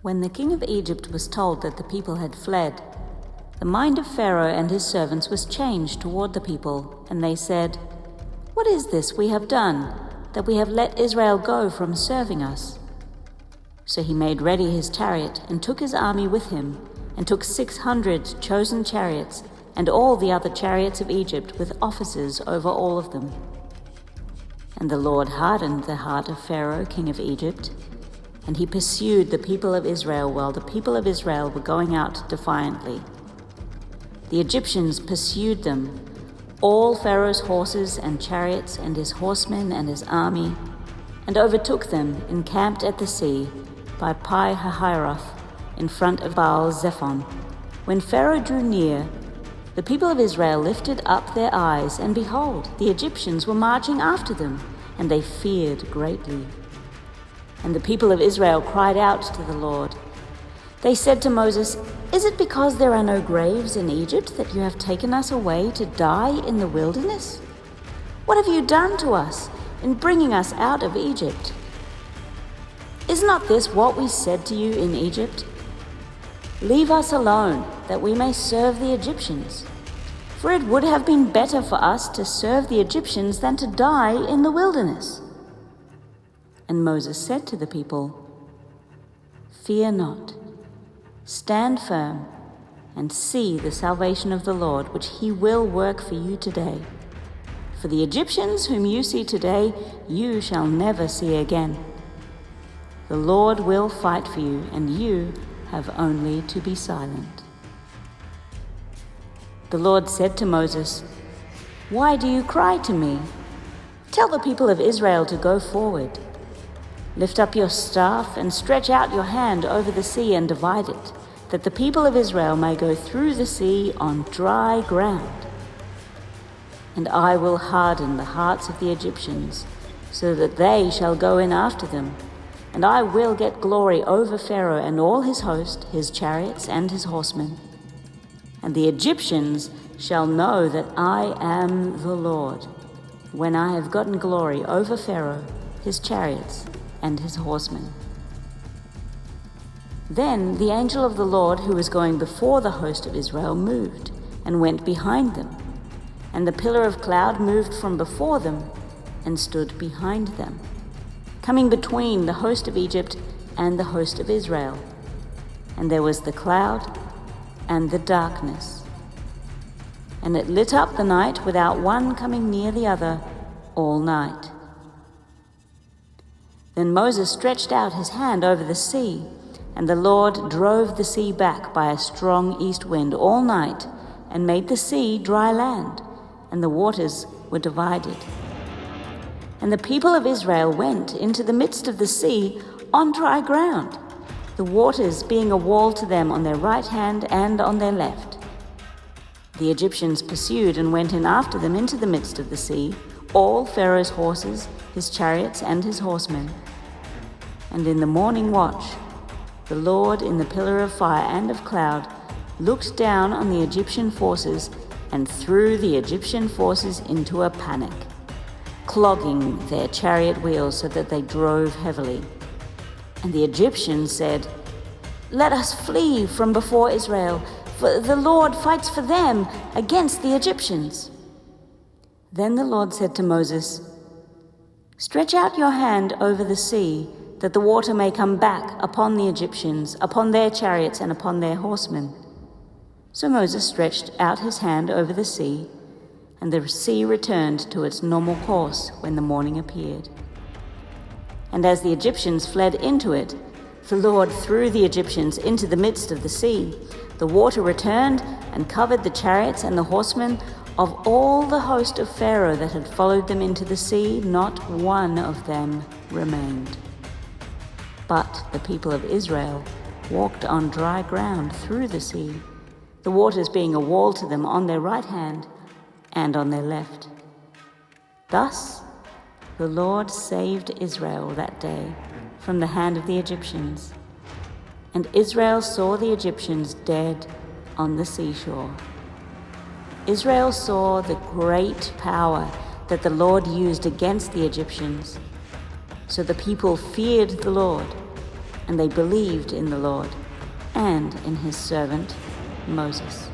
When the king of Egypt was told that the people had fled, the mind of Pharaoh and his servants was changed toward the people, and they said, "What is this we have done, that we have let Israel go from serving us?" So he made ready his chariot and took his army with him, and took 600 chosen chariots and all the other chariots of Egypt with officers over all of them. And the Lord hardened the heart of Pharaoh, king of Egypt, and he pursued the people of Israel while the people of Israel were going out defiantly. The Egyptians pursued them, all Pharaoh's horses and chariots and his horsemen and his army, and overtook them encamped at the sea by Pi-hahiroth in front of Baal-zephon. When Pharaoh drew near, the people of Israel lifted up their eyes, and behold, the Egyptians were marching after them, and they feared greatly. And the people of Israel cried out to the Lord. They said to Moses, "Is it because there are no graves in Egypt that you have taken us away to die in the wilderness? What have you done to us in bringing us out of Egypt? Is not this what we said to you in Egypt? Leave us alone, that we may serve the Egyptians. For it would have been better for us to serve the Egyptians than to die in the wilderness." And Moses said to the people, "Fear not. Stand firm and see the salvation of the Lord, which he will work for you today. For the Egyptians whom you see today, you shall never see again. The Lord will fight for you, and you have only to be silent." The Lord said to Moses, "Why do you cry to me? Tell the people of Israel to go forward. Lift up your staff and stretch out your hand over the sea and divide it, that the people of Israel may go through the sea on dry ground. And I will harden the hearts of the Egyptians, so that they shall go in after them, and I will get glory over Pharaoh and all his host, his chariots and his horsemen. And the Egyptians shall know that I am the Lord, when I have gotten glory over Pharaoh, his chariots, and his horsemen." Then the angel of the Lord, who was going before the host of Israel, moved and went behind them, and the pillar of cloud moved from before them and stood behind them, coming between the host of Egypt and the host of Israel. And there was the cloud and the darkness, and it lit up the night without one coming near the other all night. Then Moses stretched out his hand over the sea, and the Lord drove the sea back by a strong east wind all night, and made the sea dry land, and the waters were divided. And the people of Israel went into the midst of the sea on dry ground, the waters being a wall to them on their right hand and on their left. The Egyptians pursued and went in after them into the midst of the sea, all Pharaoh's horses, his chariots, and his horsemen. And in the morning watch, the Lord in the pillar of fire and of cloud looked down on the Egyptian forces and threw the Egyptian forces into a panic, clogging their chariot wheels so that they drove heavily. And the Egyptians said, "Let us flee from before Israel, for the Lord fights for them against the Egyptians." Then the Lord said to Moses, "Stretch out your hand over the sea, that the water may come back upon the Egyptians, upon their chariots and upon their horsemen." So Moses stretched out his hand over the sea, and the sea returned to its normal course when the morning appeared. And as the Egyptians fled into it, the Lord threw the Egyptians into the midst of the sea. The water returned and covered the chariots and the horsemen of all the host of Pharaoh that had followed them into the sea. Not one of them remained. But the people of Israel walked on dry ground through the sea, the waters being a wall to them on their right hand and on their left. Thus the Lord saved Israel that day from the hand of the Egyptians, and Israel saw the Egyptians dead on the seashore. Israel saw the great power that the Lord used against the Egyptians. So the people feared the Lord, and they believed in the Lord and in his servant Moses.